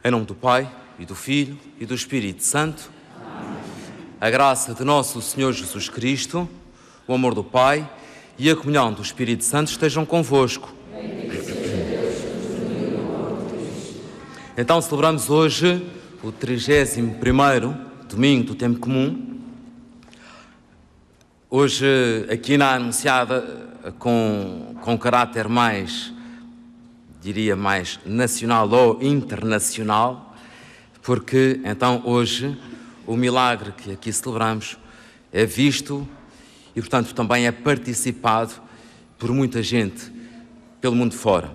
Em nome do Pai, e do Filho, e do Espírito Santo. A graça de nosso Senhor Jesus Cristo, o amor do Pai e a comunhão do Espírito Santo estejam convosco. Então celebramos hoje o 31º domingo do tempo comum. Hoje aqui na Anunciada com caráter mais, diria mais nacional ou internacional, porque então hoje o milagre que aqui celebramos é visto e, portanto, também é participado por muita gente pelo mundo fora,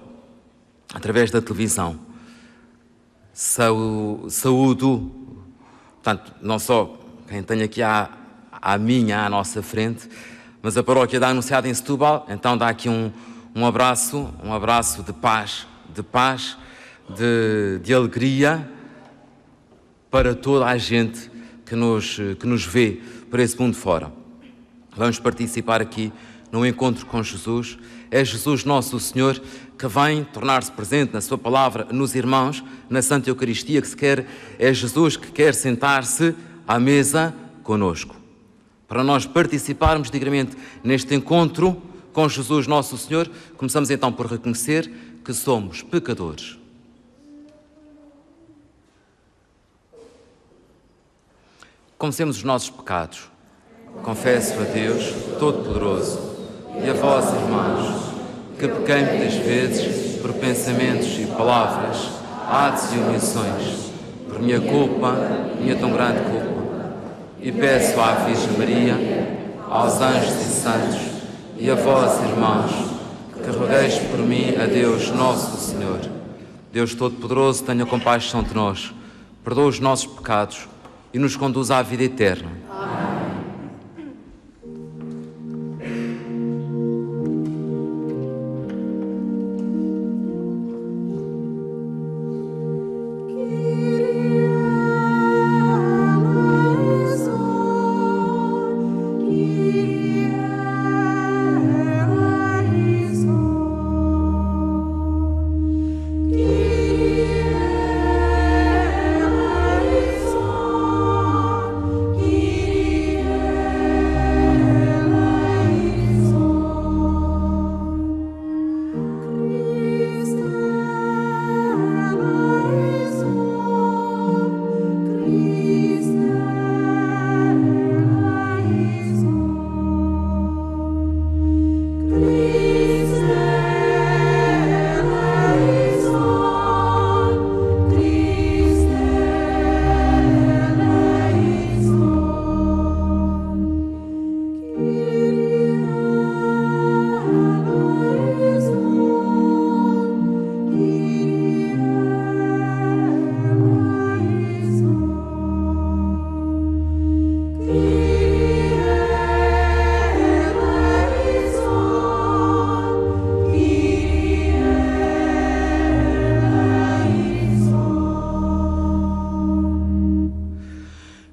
através da televisão. Saúdo, portanto, não só quem tem aqui à nossa frente, mas a paróquia da Anunciada em Setúbal, então dá aqui um abraço de paz, de alegria para toda a gente que nos vê por esse mundo fora. Vamos participar aqui no encontro com Jesus. É Jesus nosso Senhor que vem tornar-se presente na sua palavra, nos irmãos, na Santa Eucaristia, é Jesus que quer sentar-se à mesa conosco. Para nós participarmos dignamente neste encontro com Jesus nosso Senhor, começamos então por reconhecer que somos pecadores. Confessemos os nossos pecados. Confesso a Deus Todo-Poderoso e a vós, irmãos, que pequei muitas vezes por pensamentos e palavras, atos e omissões, por minha culpa, minha tão grande culpa. E peço à Virgem Maria, aos anjos e santos e a vós, irmãos, que rogueis por mim a Deus nosso Senhor. Deus Todo-Poderoso, tenha compaixão de nós, perdoa os nossos pecados e nos conduz à vida eterna. Amém.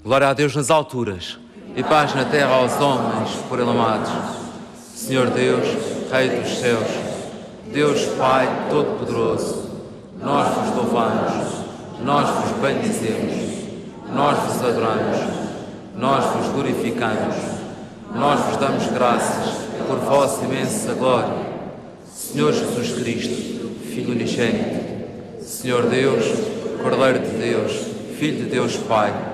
Glória a Deus nas alturas e paz na terra aos homens por Ele amados. Senhor Deus, Rei dos céus, Deus Pai Todo-Poderoso, nós vos louvamos, nós vos bendizemos, nós vos adoramos, nós vos glorificamos, nós vos damos graças por vossa imensa glória. Senhor Jesus Cristo, Filho unigênito, Senhor Deus, Cordeiro de Deus, Filho de Deus Pai,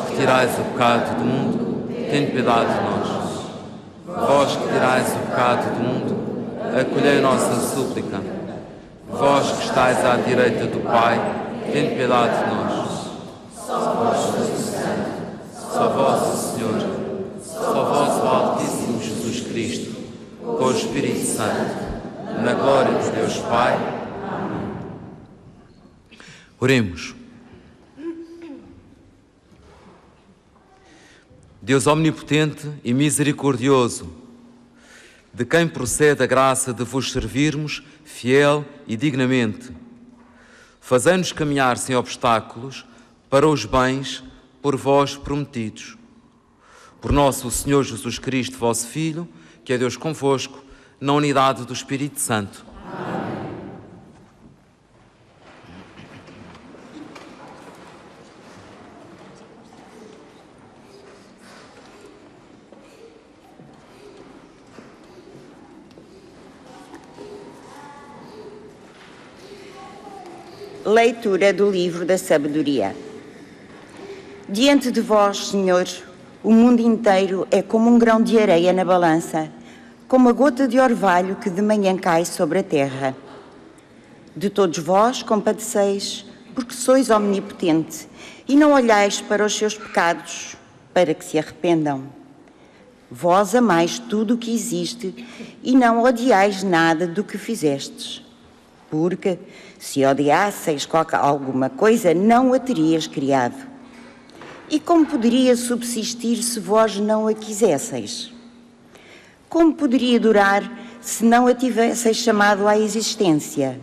que tirais o pecado do mundo, tende piedade de nós. Vós que tirais o pecado do mundo, acolhei a nossa súplica. Vós que estáis à direita do Pai, tende piedade de nós. Só vós, Senhor, só vós, o Altíssimo Jesus Cristo, com o Espírito Santo, na glória de Deus Pai. Amém. Oremos. Deus omnipotente e misericordioso, de quem procede a graça de vos servirmos fiel e dignamente, fazei-nos caminhar sem obstáculos para os bens por vós prometidos. Por nosso Senhor Jesus Cristo, vosso Filho, que é Deus convosco, na unidade do Espírito Santo. Amém. Leitura do livro da sabedoria. Diante de vós, Senhor, o mundo inteiro é como um grão de areia na balança, como a gota de orvalho que de manhã cai sobre a terra. De todos vós compadeceis, porque sois omnipotente, e não olhais para os seus pecados, para que se arrependam. Vós amais tudo o que existe e não odiais nada do que fizestes. Porque, se odiasseis alguma coisa, não a terias criado. E como poderia subsistir se vós não a quisesseis? Como poderia durar se não a tivesseis chamado à existência?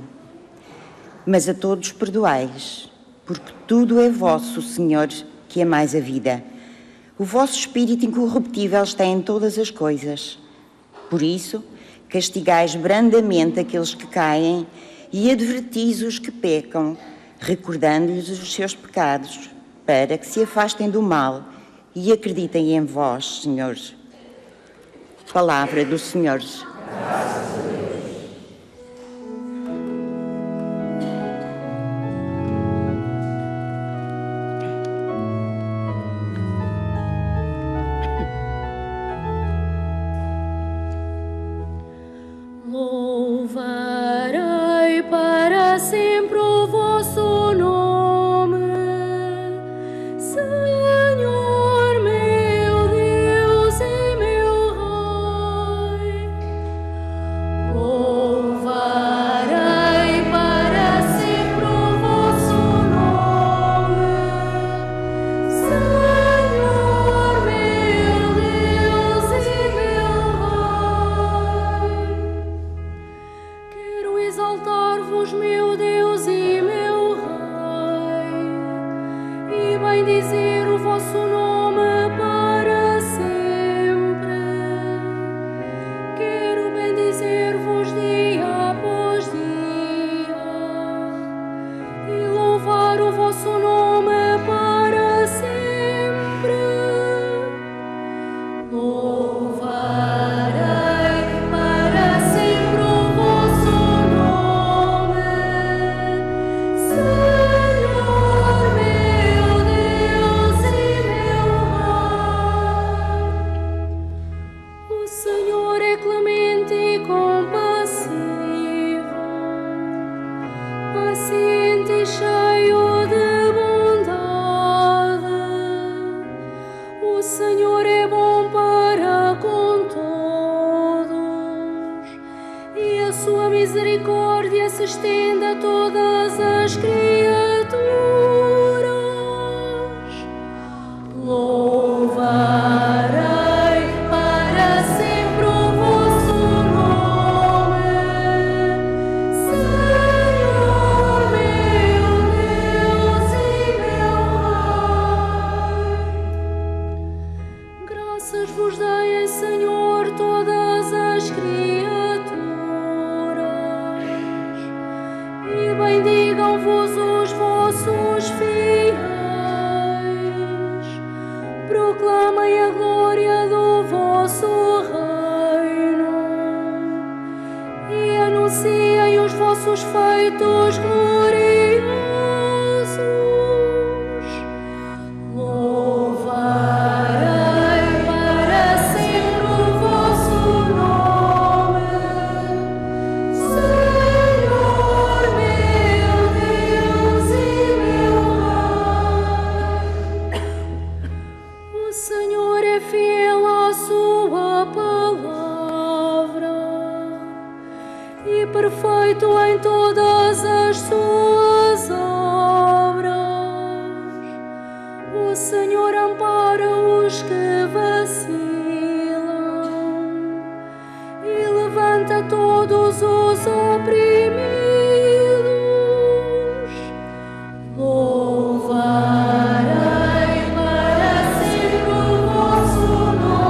Mas a todos perdoais, porque tudo é vosso, Senhor, que amais a vida. O vosso espírito incorruptível está em todas as coisas. Por isso, castigais brandamente aqueles que caem e advertis os que pecam, recordando-lhes os seus pecados, para que se afastem do mal e acreditem em vós, Senhor. Palavra do Senhor. Louvarei para sempre o vosso nome, Senhor, meu Deus e meu Rei. Louvarei para sempre o vosso nome, Senhor, meu Deus e meu Rei. Quero exaltar-vos, meu Deus e meu Rei, e bendizer o vosso nome para sempre. Quero bendizer-vos dia após dia e louvar o vosso nome para sempre. Louvarei para sempre o vosso nome, Senhor, meu Deus e meu Rei. O Senhor é clemente e compassivo, paciente e cheio de bondade. O Senhor é bom para com todos, e a sua misericórdia se estende a todas as criaturas. Louvarei para sempre o vosso nome, Senhor, meu Deus e meu Rei. Graças vos dei, Senhor, todas as criaturas, e bendigam-vos os vossos fiéis. Proclamem a glória do vosso reino e anunciem os vossos feitos gloriosos. Louvarei para sempre o vosso nome, Senhor, meu Deus e meu Rei. O Senhor é fiel à sua palavra e perfeito em todas as suas obras. O Senhor ampara os que vacilam e levanta todos os oprimidos. Louvarei para sempre o vosso nome,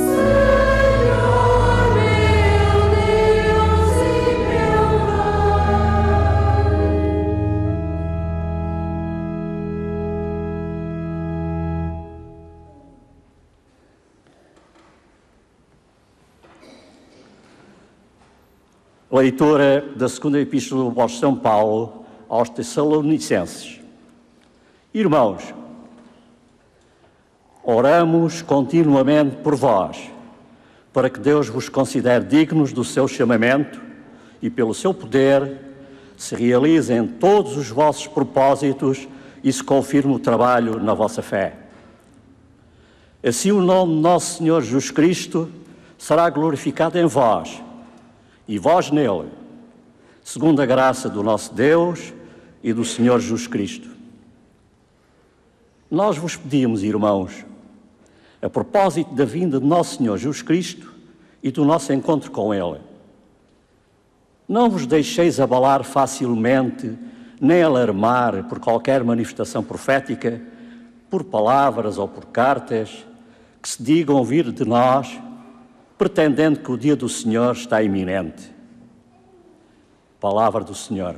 Senhor, meu Deus e meu Rei. Leitura da segunda Epístola do apóstolo São Paulo aos Tessalonicenses. Irmãos, oramos continuamente por vós, para que Deus vos considere dignos do seu chamamento e, pelo seu poder, se realizem todos os vossos propósitos e se confirme o trabalho na vossa fé. Assim o nome de nosso Senhor Jesus Cristo será glorificado em vós, e vós nele, segundo a graça do nosso Deus e do Senhor Jesus Cristo. Nós vos pedimos, irmãos, a propósito da vinda de nosso Senhor Jesus Cristo e do nosso encontro com Ele, não vos deixeis abalar facilmente, nem alarmar por qualquer manifestação profética, por palavras ou por cartas, que se digam vir de nós, pretendendo que o dia do Senhor está iminente. Palavra do Senhor.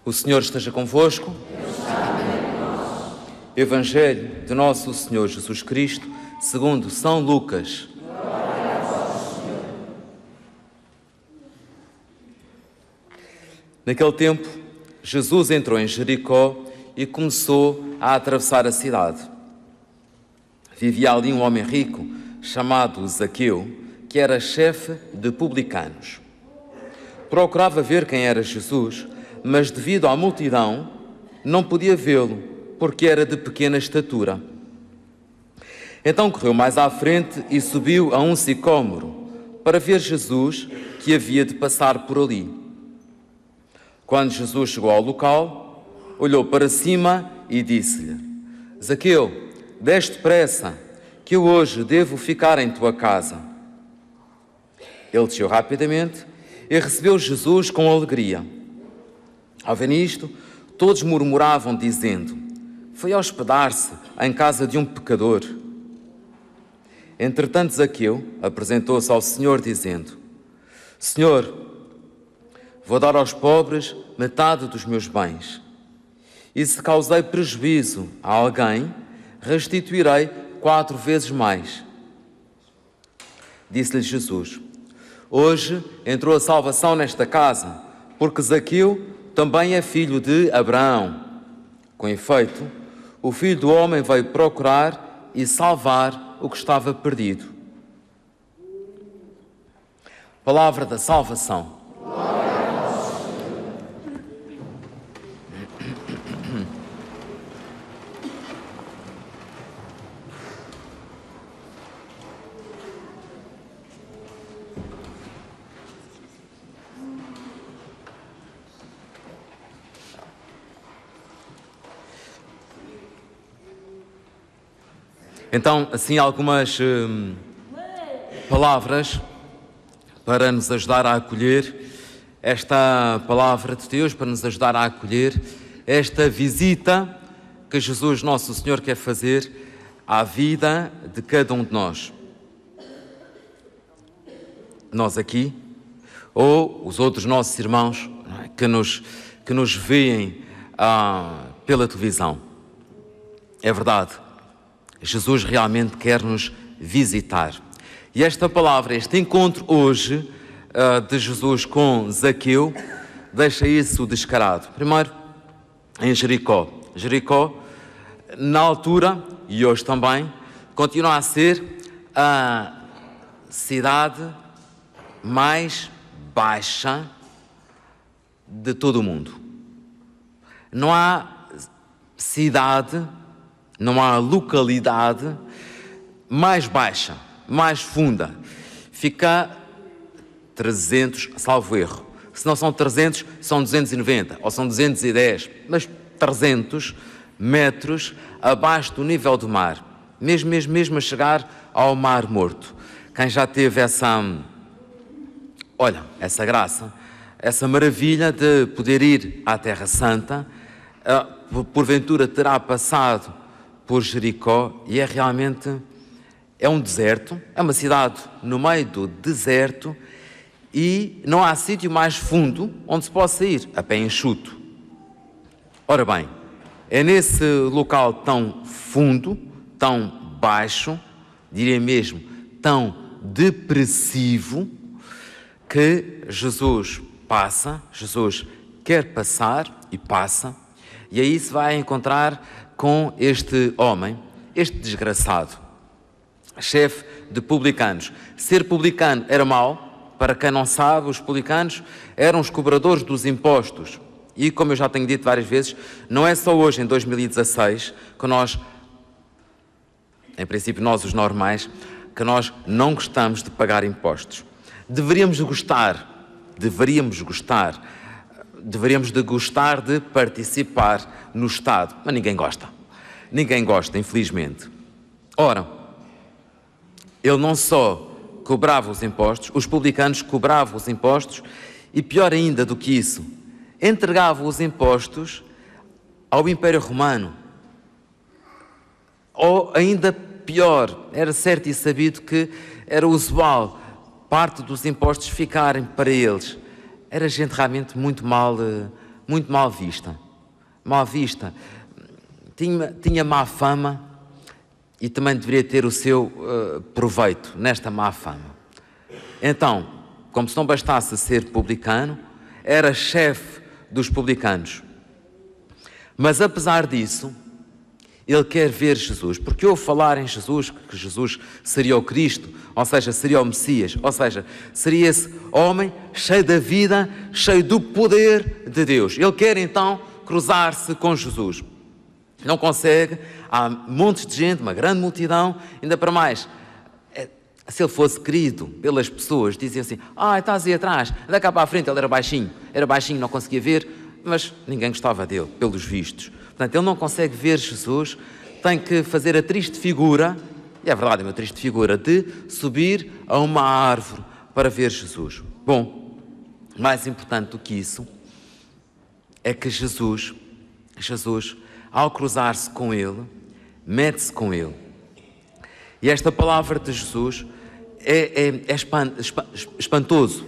O Senhor esteja convosco. Evangelho de nosso Senhor Jesus Cristo, segundo São Lucas. Naquele tempo, Jesus entrou em Jericó e começou a atravessar a cidade. Vivia ali um homem rico, chamado Zaqueu, que era chefe de publicanos. Procurava ver quem era Jesus, mas devido à multidão, não podia vê-lo, porque era de pequena estatura. Então correu mais à frente e subiu a um sicômoro, para ver Jesus, que havia de passar por ali. Quando Jesus chegou ao local, olhou para cima e disse-lhe: Zaqueu, desce depressa, que eu hoje devo ficar em tua casa. Ele desceu rapidamente e recebeu Jesus com alegria. Ao ver isto, todos murmuravam, dizendo: foi hospedar-se em casa de um pecador. Entretanto, Zaqueu apresentou-se ao Senhor, dizendo: Senhor, vou dar aos pobres metade dos meus bens. E se causei prejuízo a alguém, restituirei 4 vezes mais. Disse-lhe Jesus: hoje entrou a salvação nesta casa, porque Zaqueu também é filho de Abraão. Com efeito, o Filho do Homem veio procurar e salvar o que estava perdido. Palavra da salvação. Então, assim, algumas palavras para nos ajudar a acolher esta palavra de Deus, para nos ajudar a acolher esta visita que Jesus, nosso Senhor, quer fazer à vida de cada um de nós. Nós aqui, ou os outros nossos irmãos que nos veem pela televisão. É verdade, Jesus realmente quer nos visitar. E esta palavra, este encontro hoje de Jesus com Zaqueu, deixa isso descarado. Primeiro, em Jericó. Jericó, na altura, e hoje também, continua a ser a cidade mais baixa de todo o mundo. Não há cidade, não há localidade mais baixa, mais funda. Fica 300, salvo erro. Se não são 300, são 290 ou são 210, mas 300 metros abaixo do nível do mar, mesmo a chegar ao Mar Morto. Quem já teve essa graça, essa maravilha de poder ir à Terra Santa, porventura terá passado por Jericó, e realmente um deserto, é uma cidade no meio do deserto, e não há sítio mais fundo onde se possa ir a pé enxuto. Ora bem, é nesse local tão fundo, tão baixo, diria mesmo tão depressivo, que Jesus quer passar e passa, e aí se vai encontrar com este homem, este desgraçado, chefe de publicanos. Ser publicano era mau. Para quem não sabe, os publicanos eram os cobradores dos impostos. E, como eu já tenho dito várias vezes, não é só hoje, em 2016, que nós, em princípio nós os normais, que nós não gostamos de pagar impostos. Deveríamos de gostar de participar no Estado, mas ninguém gosta. Ninguém gosta, infelizmente. Ora, ele não só cobrava os impostos, os publicanos cobravam os impostos, e pior ainda do que isso, entregavam os impostos ao Império Romano. Ou ainda pior, era certo e sabido que era usual parte dos impostos ficarem para eles. Era gente realmente muito mal vista. Mal vista. Tinha má fama, e também deveria ter o seu proveito nesta má fama. Então, como se não bastasse ser publicano, era chefe dos publicanos. Mas apesar disso, ele quer ver Jesus, porque ouve falar em Jesus, que Jesus seria o Cristo, ou seja, seria o Messias, ou seja, seria esse homem cheio da vida, cheio do poder de Deus. Ele quer então cruzar-se com Jesus. Não consegue, há montes de gente, uma grande multidão, ainda para mais. Se ele fosse querido pelas pessoas, diziam assim, estás aí atrás, anda cá para a frente. Ele era baixinho, não conseguia ver, mas ninguém gostava dele, pelos vistos. Portanto, ele não consegue ver Jesus, tem que fazer a triste figura, e é verdade, é uma triste figura, de subir a uma árvore para ver Jesus. Bom, mais importante do que isso, é que Jesus, ao cruzar-se com ele, mete-se com ele. E esta palavra de Jesus é espantoso.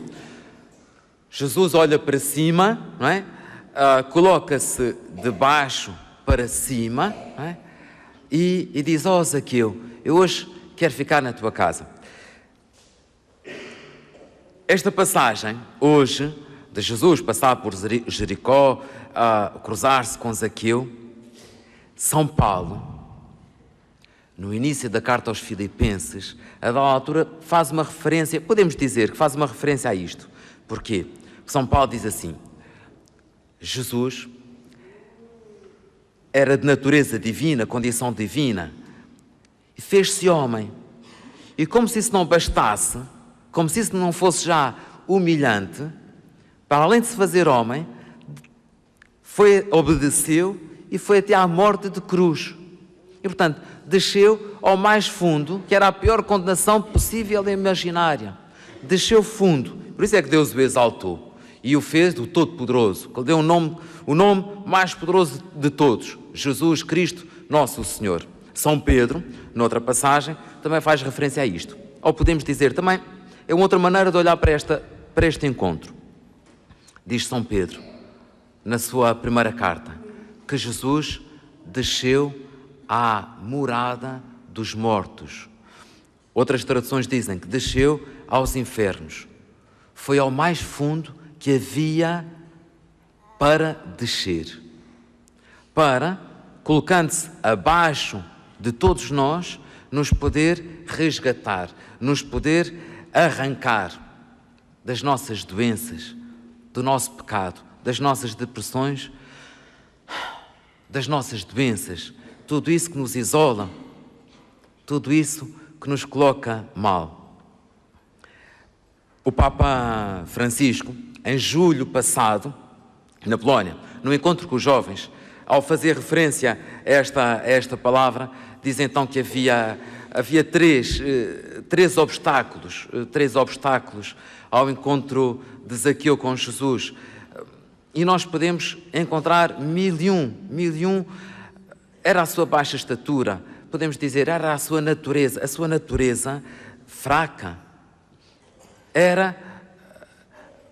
Jesus olha para cima, não é? Coloca-se de baixo para cima, não é? E diz, Zaqueu, eu hoje quero ficar na tua casa. Esta passagem, hoje, de Jesus passar por Jericó, cruzar-se com Zaqueu, São Paulo, no início da carta aos Filipenses, a dada altura faz uma referência, podemos dizer que faz uma referência a isto. Porquê? Porque São Paulo diz assim, Jesus era de natureza divina, condição divina, e fez-se homem. E como se isso não bastasse, como se isso não fosse já humilhante, para além de se fazer homem, obedeceu e foi até à morte de cruz. E, portanto, desceu ao mais fundo, que era a pior condenação possível e imaginária. Desceu fundo. Por isso é que Deus o exaltou e o fez do Todo-Poderoso, que lhe deu o nome mais poderoso de todos, Jesus Cristo, nosso Senhor. São Pedro, noutra passagem, também faz referência a isto. Ou podemos dizer também, é uma outra maneira de olhar para este encontro. Diz São Pedro, na sua primeira carta, que Jesus desceu à morada dos mortos. Outras traduções dizem que desceu aos infernos. Foi ao mais fundo que havia para descer. Para, colocando-se abaixo de todos nós, nos poder resgatar, nos poder arrancar das nossas doenças, do nosso pecado, das nossas depressões, das nossas doenças, tudo isso que nos isola, tudo isso que nos coloca mal. O Papa Francisco, em julho passado, na Polónia, no encontro com os jovens, ao fazer referência a esta palavra, diz então que havia três obstáculos ao encontro de Zaqueu com Jesus. E nós podemos encontrar mil e um. Era a sua baixa estatura, podemos dizer, era a sua natureza fraca. Era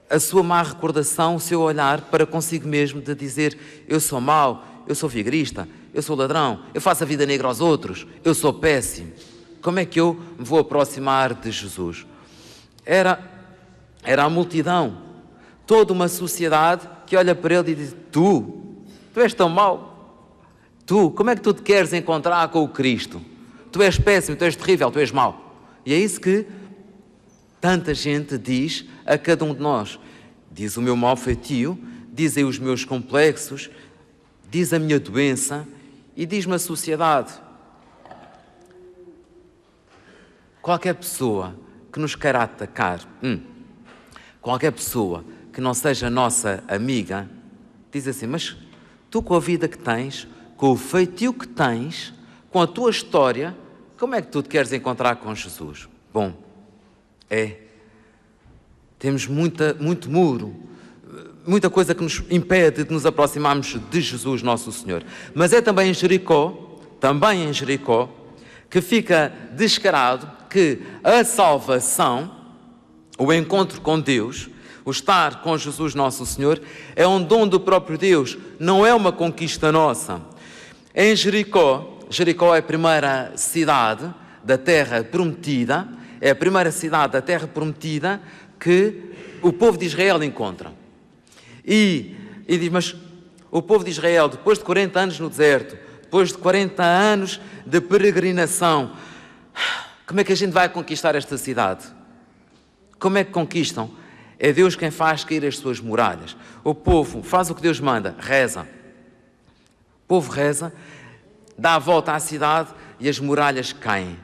a sua má recordação, o seu olhar para consigo mesmo de dizer: eu sou mau, eu sou vigarista, eu sou ladrão, eu faço a vida negra aos outros, eu sou péssimo. Como é que eu me vou aproximar de Jesus? Era a multidão, toda uma sociedade que olha para ele e diz: tu és tão mau. Tu, como é que tu te queres encontrar com o Cristo? Tu és péssimo, tu és terrível, tu és mau. E é isso que tanta gente diz a cada um de nós. Diz o meu mau feitio, dizem os meus complexos, diz a minha doença e diz-me a sociedade. Qualquer pessoa que nos queira atacar, qualquer pessoa que não seja nossa amiga, diz assim: mas tu, com a vida que tens, com o feitio que tens, com a tua história, como é que tu te queres encontrar com Jesus? Bom, temos muito muro, muita coisa que nos impede de nos aproximarmos de Jesus, nosso Senhor. Mas é também em Jericó, que fica descarado que a salvação, o encontro com Deus, o estar com Jesus, nosso Senhor, é um dom do próprio Deus, não é uma conquista nossa. Em Jericó é a primeira cidade da Terra Prometida, é a primeira cidade da Terra Prometida que o povo de Israel encontra. E diz: mas o povo de Israel, depois de 40 anos no deserto, depois de 40 anos de peregrinação, como é que a gente vai conquistar esta cidade? Como é que conquistam? É Deus quem faz cair as suas muralhas. O povo faz o que Deus manda, reza. O povo reza, dá a volta à cidade e as muralhas caem.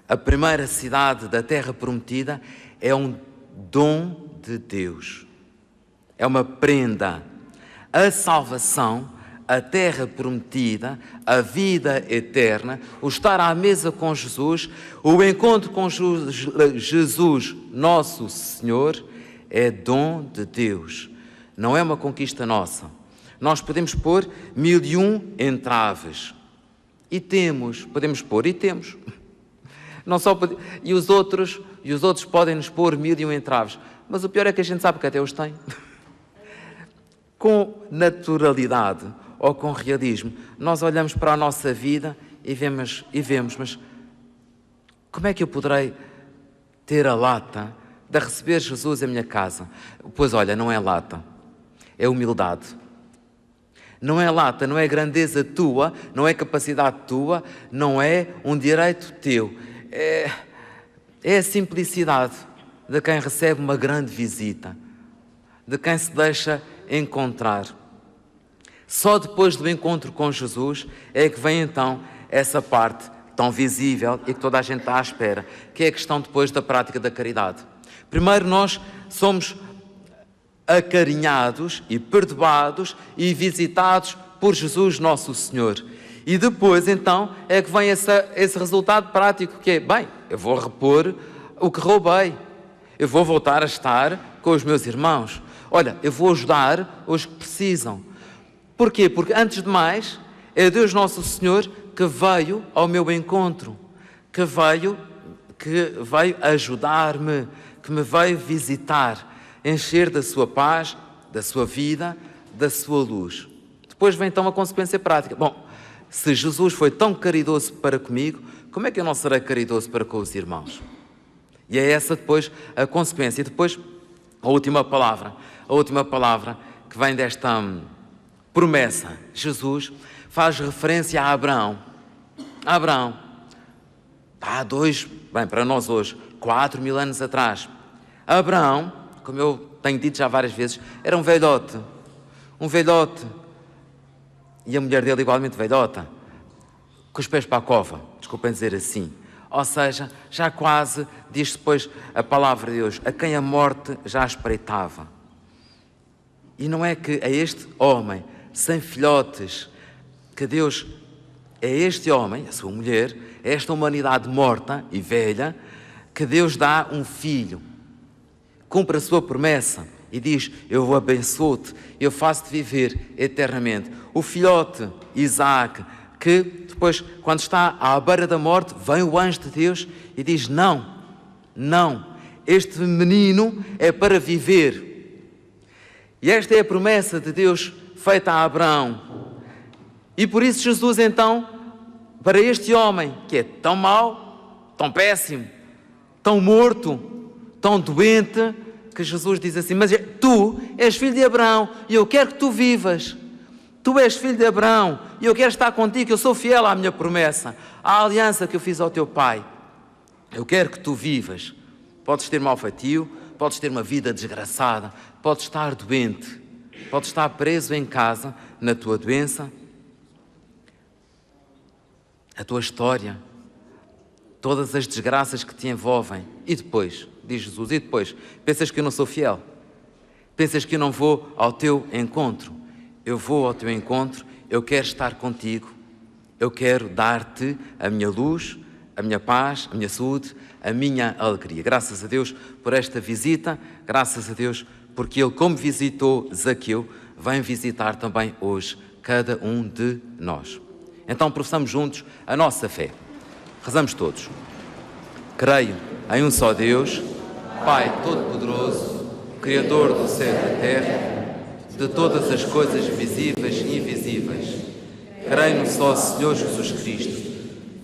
A primeira cidade da Terra Prometida é um dom de Deus. É uma prenda. A salvação, a Terra Prometida, a vida eterna, o estar à mesa com Jesus, o encontro com Jesus, nosso Senhor, é dom de Deus. Não é uma conquista nossa. Nós podemos pôr 1001 entraves. E podemos pôr e temos. Não só e os outros podem nos pôr 1001 entraves. Mas o pior é que a gente sabe que até os tem. Com naturalidade ou com realismo, nós olhamos para a nossa vida e vemos, mas como é que eu poderei ter a lata de receber Jesus em minha casa? Pois olha, não é lata, é humildade. Não é lata, não é grandeza tua, não é capacidade tua, não é um direito teu. É a simplicidade de quem recebe uma grande visita, de quem se deixa encontrar. Só depois do encontro com Jesus é que vem então essa parte tão visível e que toda a gente está à espera, que é a questão depois da prática da caridade. Primeiro nós somos acarinhados e perdoados e visitados por Jesus nosso Senhor. E depois, então, é que vem esse resultado prático, que é, bem, eu vou repor o que roubei. Eu vou voltar a estar com os meus irmãos. Olha, eu vou ajudar os que precisam. Porquê? Porque, antes de mais, é Deus Nosso Senhor que veio ao meu encontro, que veio ajudar-me, que me veio visitar, encher da sua paz, da sua vida, da sua luz. Depois vem então a consequência prática. Bom, se Jesus foi tão caridoso para comigo, como é que eu não serei caridoso para com os irmãos? E é essa depois a consequência. E depois a última palavra que vem desta promessa. Jesus faz referência a Abraão. Abraão, para nós hoje, 4.000 anos atrás. Abraão, como eu tenho dito já várias vezes, era um velhote. E a mulher dele igualmente velhota, com os pés para a cova, desculpem dizer assim. Ou seja, já quase, diz depois a palavra de Deus, a quem a morte já espreitava. E não é que a este homem, sem filhotes, que Deus, é este homem, a sua mulher, é esta humanidade morta e velha, que Deus dá um filho, cumpre a sua promessa e diz, eu abençoo-te, eu faço-te viver eternamente. O filhote, Isaac, que depois, quando está à beira da morte, vem o anjo de Deus e diz, não, este menino é para viver. E esta é a promessa de Deus feita a Abraão. E por isso Jesus, então, para este homem, que é tão mau, tão péssimo, tão morto, tão doente, que Jesus diz assim, mas tu és filho de Abraão e eu quero que tu vivas. Tu és filho de Abraão e eu quero estar contigo, eu sou fiel à minha promessa, à aliança que eu fiz ao teu pai. Eu quero que tu vivas. Podes ter mau feitio, podes ter uma vida desgraçada, podes estar doente, podes estar preso em casa na tua doença, a tua história, todas as desgraças que te envolvem. E depois, diz Jesus, e depois, pensas que eu não sou fiel? Pensas que eu não vou ao teu encontro? Eu vou ao teu encontro, eu quero estar contigo, eu quero dar-te a minha luz, a minha paz, a minha saúde, a minha alegria. Graças a Deus por esta visita, graças a Deus porque Ele, como visitou Zaqueu, vem visitar também hoje cada um de nós. Então professamos juntos a nossa fé. Rezamos todos. Creio em um só Deus, Pai Todo-Poderoso, Criador do céu e da terra, de todas as coisas visíveis e invisíveis. Creio no só Senhor Jesus Cristo,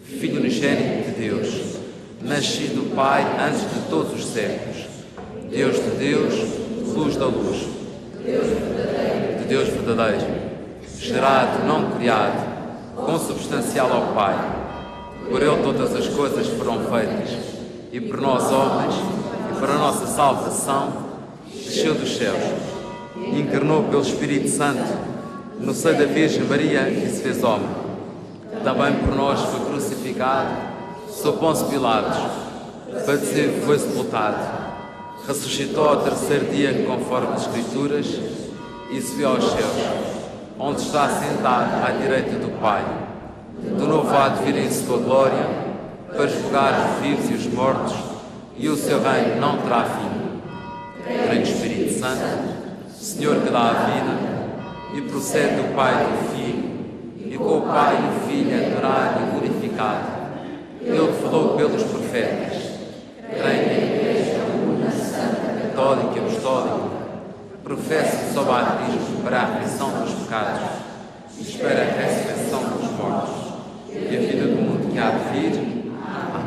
Filho unigênito de Deus, nascido do Pai antes de todos os séculos, Deus de Deus, luz da luz, de Deus verdadeiro, gerado, não criado, consubstancial ao Pai. Por Ele todas as coisas foram feitas, e por nós homens, e para a nossa salvação, desceu dos céus, encarnou pelo Espírito Santo, no seio da Virgem Maria e se fez homem. Também por nós foi crucificado, sob Pôncio Pilatos, padeceu e foi sepultado. Ressuscitou ao terceiro dia, conforme as Escrituras, e subiu aos céus, onde está sentado à direita do Pai. De novo há de vir em sua glória, para julgar os vivos e os mortos, e o seu reino não terá fim. Creio no Espírito Santo, Senhor que dá a vida, e procede do Pai e do Filho, e com o Pai e o Filho é adorado e glorificado. Ele falou pelos profetas. Creio na Igreja Una, Santa, Católica e Apostólica, professo sob batismo para a remissão dos pecados, e espera a ressurreição dos mortos e a vida do mundo que há de vir. Amém.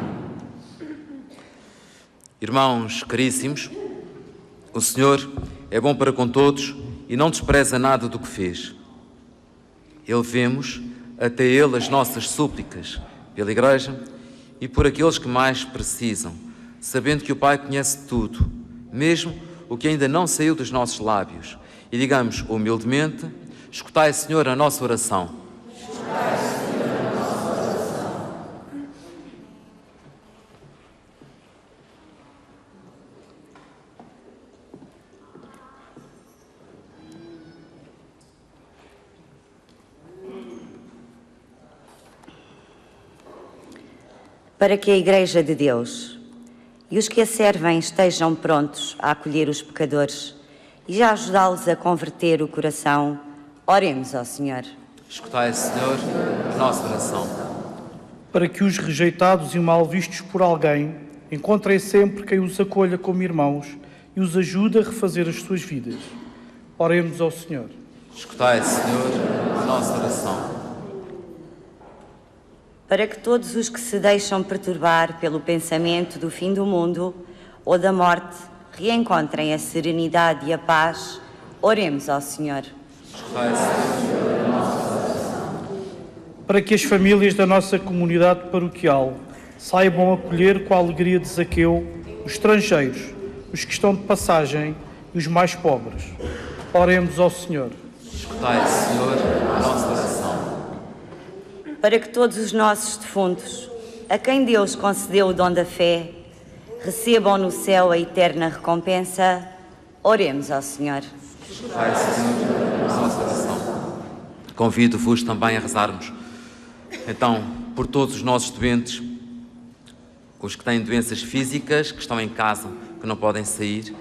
Irmãos caríssimos, o Senhor é bom para com todos e não despreza nada do que fez. Elevemos até Ele as nossas súplicas pela Igreja e por aqueles que mais precisam, sabendo que o Pai conhece tudo, mesmo o que ainda não saiu dos nossos lábios. E digamos humildemente, escutai, Senhor, a nossa oração. para que a Igreja de Deus e os que a servem estejam prontos a acolher os pecadores e a ajudá-los a converter o coração, oremos ao Senhor. Escutai, Senhor, a nossa oração. Para que os rejeitados e mal vistos por alguém encontrem sempre quem os acolha como irmãos e os ajude a refazer as suas vidas. Oremos ao Senhor. Escutai, Senhor, a nossa oração. Para que todos os que se deixam perturbar pelo pensamento do fim do mundo ou da morte reencontrem a serenidade e a paz, oremos ao Senhor. Escutai, Senhor, a nossa oração. Para que as famílias da nossa comunidade paroquial saibam acolher com a alegria de Zaqueu os estrangeiros, os que estão de passagem e os mais pobres. Oremos ao Senhor. Escutai, Senhor, a nossa oração. Para que todos os nossos defuntos, a quem Deus concedeu o dom da fé, recebam no céu a eterna recompensa, oremos ao Senhor. Escutai, Senhor, a nossa oração. Convido-vos também a rezarmos, então, por todos os nossos doentes, os que têm doenças físicas, que estão em casa, que não podem sair,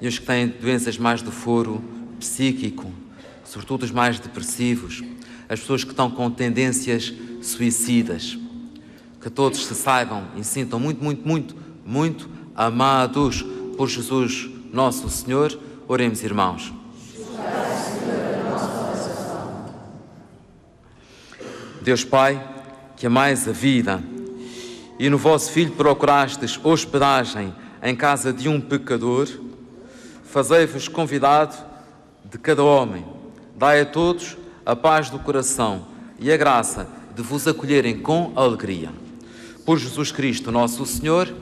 e os que têm doenças mais do foro psíquico, sobretudo os mais depressivos, as pessoas que estão com tendências suicidas, que todos se saibam e sintam muito amados por Jesus, nosso Senhor. Oremos, irmãos. Deus Pai, que amais a vida e no vosso Filho procurastes hospedagem em casa de um pecador, fazei-vos convidado de cada homem. Dai a todos a paz do coração e a graça de vos acolherem com alegria. Por Jesus Cristo, nosso Senhor.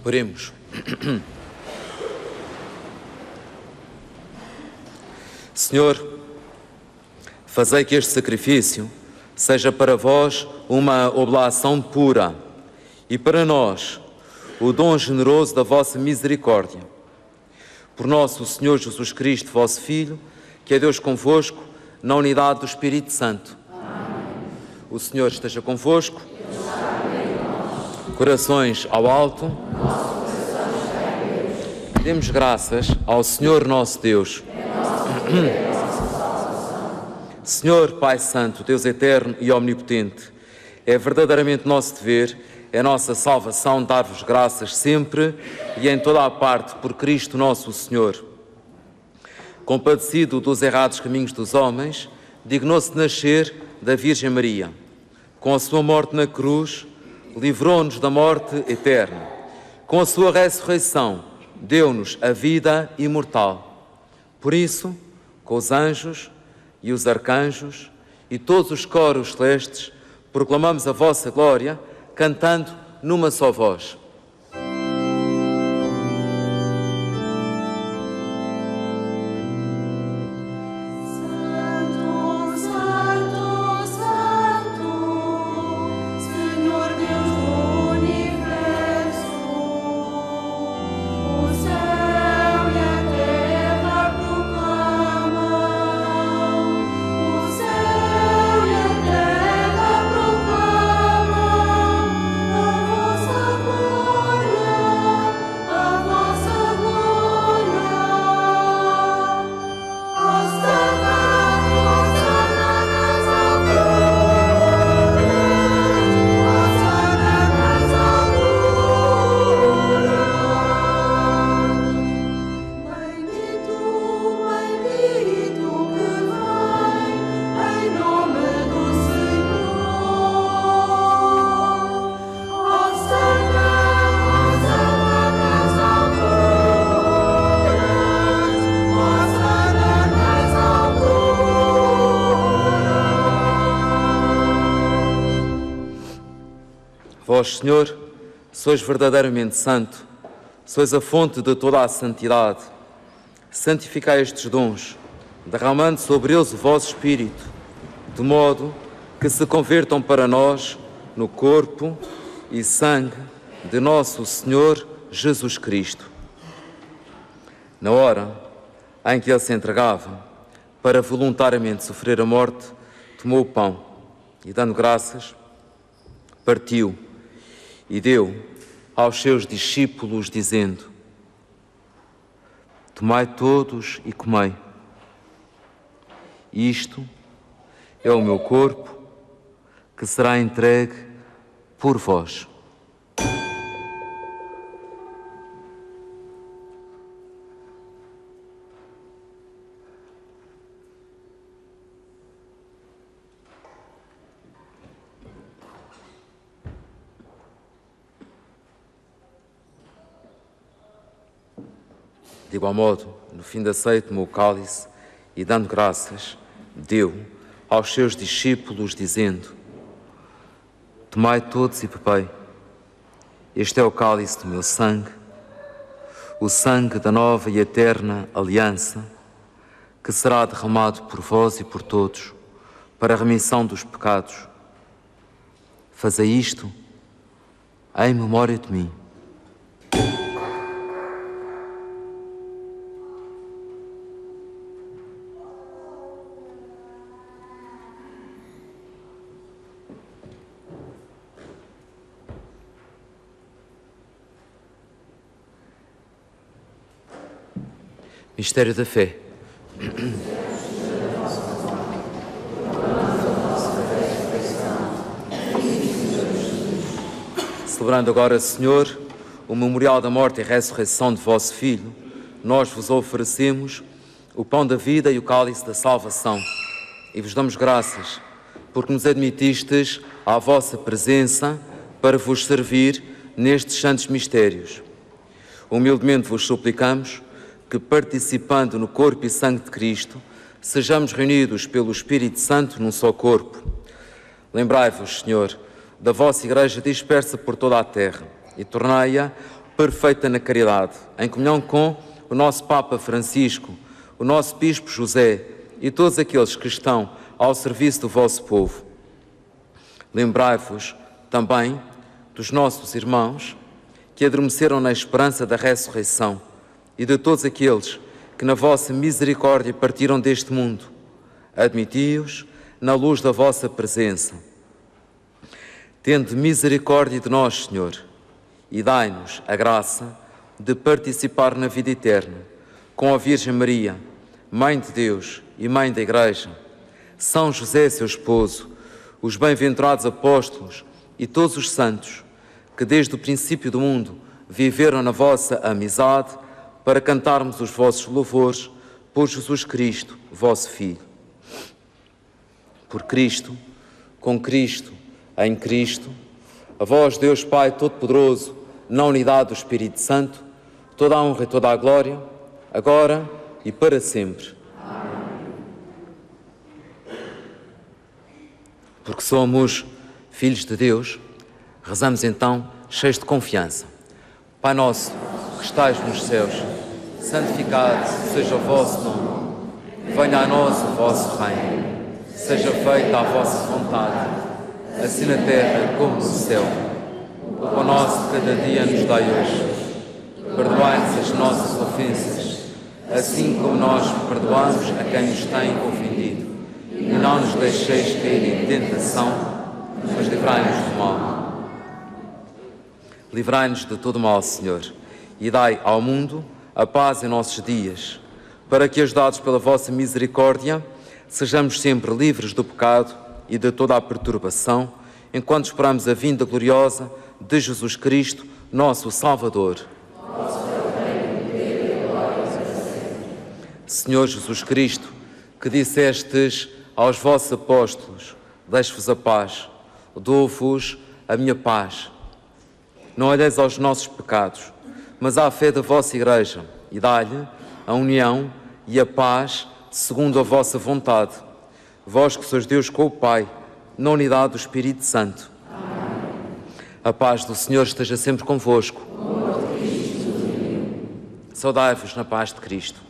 Oremos. Senhor, fazei que este sacrifício seja para vós uma oblação pura e para nós o dom generoso da vossa misericórdia. Por nosso Senhor Jesus Cristo, vosso Filho, que é Deus convosco, na unidade do Espírito Santo. Amém. O Senhor esteja convosco. Corações ao alto. Demos graças ao Senhor nosso Deus. Senhor Pai Santo, Deus eterno e omnipotente, é verdadeiramente nosso dever, é nossa salvação dar-vos graças sempre e em toda a parte por Cristo nosso Senhor. Compadecido dos errados caminhos dos homens, dignou-se nascer da Virgem Maria. Com a sua morte na cruz, livrou-nos da morte eterna. Com a sua ressurreição, deu-nos a vida imortal. Por isso, com os anjos e os arcanjos e todos os coros celestes, proclamamos a vossa glória, cantando numa só voz. Vós, Senhor, sois verdadeiramente santo, sois a fonte de toda a santidade. Santificai estes dons, derramando sobre eles o vosso Espírito, de modo que se convertam para nós no corpo e sangue de nosso Senhor Jesus Cristo. Na hora em que Ele se entregava para voluntariamente sofrer a morte, tomou o pão e, dando graças, partiu e deu aos seus discípulos, dizendo: tomai todos e comei. Isto é o meu corpo, que será entregue por vós. De igual modo, no fim da ceia, tomou o cálice e, dando graças, deu aos seus discípulos, dizendo: tomai todos e bebei. Este é o cálice do meu sangue, o sangue da nova e eterna aliança, que será derramado por vós e por todos, para a remissão dos pecados. Fazei isto em memória de mim. Mistério da fé. Celebrando agora, Senhor, o memorial da morte e ressurreição de vosso Filho, nós vos oferecemos o pão da vida e o cálice da salvação e vos damos graças porque nos admitistes à vossa presença para vos servir nestes santos mistérios. Humildemente vos suplicamos que, participando no corpo e sangue de Cristo, sejamos reunidos pelo Espírito Santo num só corpo. Lembrai-vos, Senhor, da vossa Igreja dispersa por toda a terra e tornai-a perfeita na caridade, em comunhão com o nosso Papa Francisco, o nosso Bispo José e todos aqueles que estão ao serviço do vosso povo. Lembrai-vos também dos nossos irmãos que adormeceram na esperança da ressurreição e de todos aqueles que na vossa misericórdia partiram deste mundo. Admiti-os na luz da vossa presença. Tende misericórdia de nós, Senhor, e dai-nos a graça de participar na vida eterna, com a Virgem Maria, Mãe de Deus e Mãe da Igreja, São José, seu esposo, os bem-aventurados apóstolos e todos os santos, que desde o princípio do mundo viveram na vossa amizade, para cantarmos os vossos louvores por Jesus Cristo, vosso Filho. Por Cristo, com Cristo, em Cristo, a vós, Deus Pai Todo-Poderoso, na unidade do Espírito Santo, toda a honra e toda a glória, agora e para sempre. Porque somos filhos de Deus, rezamos então cheios de confiança. Pai nosso, que estais nos céus, santificado seja o vosso nome. Venha a nós o vosso reino. Seja feita a vossa vontade, assim na terra como no céu. O pão nosso de cada dia nos dai hoje. Perdoai-nos as nossas ofensas, assim como nós perdoamos a quem nos tem ofendido. E não nos deixeis cair em tentação, mas livrai-nos do mal. Livrai-nos de todo mal, Senhor, e dai ao mundo a paz em nossos dias, para que, ajudados pela vossa misericórdia, sejamos sempre livres do pecado e de toda a perturbação, enquanto esperamos a vinda gloriosa de Jesus Cristo, nosso Salvador. Senhor Jesus Cristo, que dissestes aos vossos apóstolos: deixo-vos a paz, dou-vos a minha paz. Não olheis aos nossos pecados, mas à fé da vossa Igreja, e dai-lhe a união e a paz segundo a vossa vontade. Vós que sois Deus com o Pai, na unidade do Espírito Santo. A paz do Senhor esteja sempre convosco. Saudai-vos na paz de Cristo.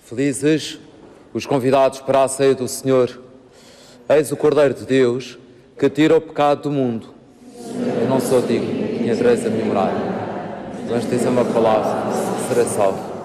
Felizes os convidados para a ceia do Senhor. Eis o Cordeiro de Deus que tira o pecado do mundo. Eu não sou digno que entreis a minha morada, mas diz uma palavra, será salvo.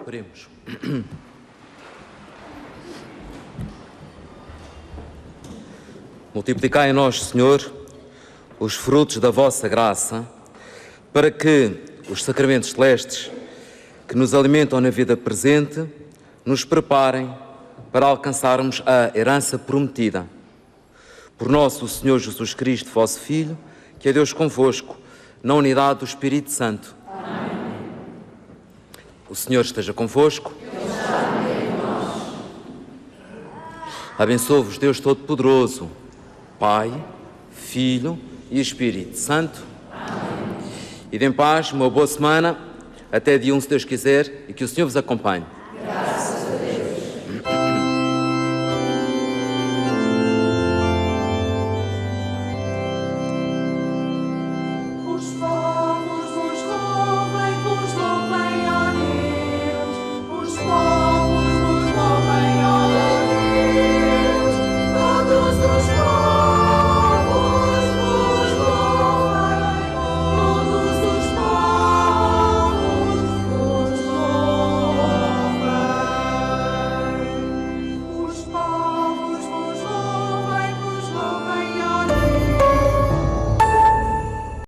Oremos. Multiplicai em nós, Senhor, os frutos da vossa graça, para que os sacramentos celestes que nos alimentam na vida presente nos preparem para alcançarmos a herança prometida. Por nosso Senhor Jesus Cristo, vosso Filho, que é Deus convosco, na unidade do Espírito Santo. Amém. O Senhor esteja convosco. Abençoe-vos Deus Todo-Poderoso, Pai, Filho e Espírito Santo. Amém. Ide em paz, uma boa semana, até dia 1, se Deus quiser, e que o Senhor vos acompanhe.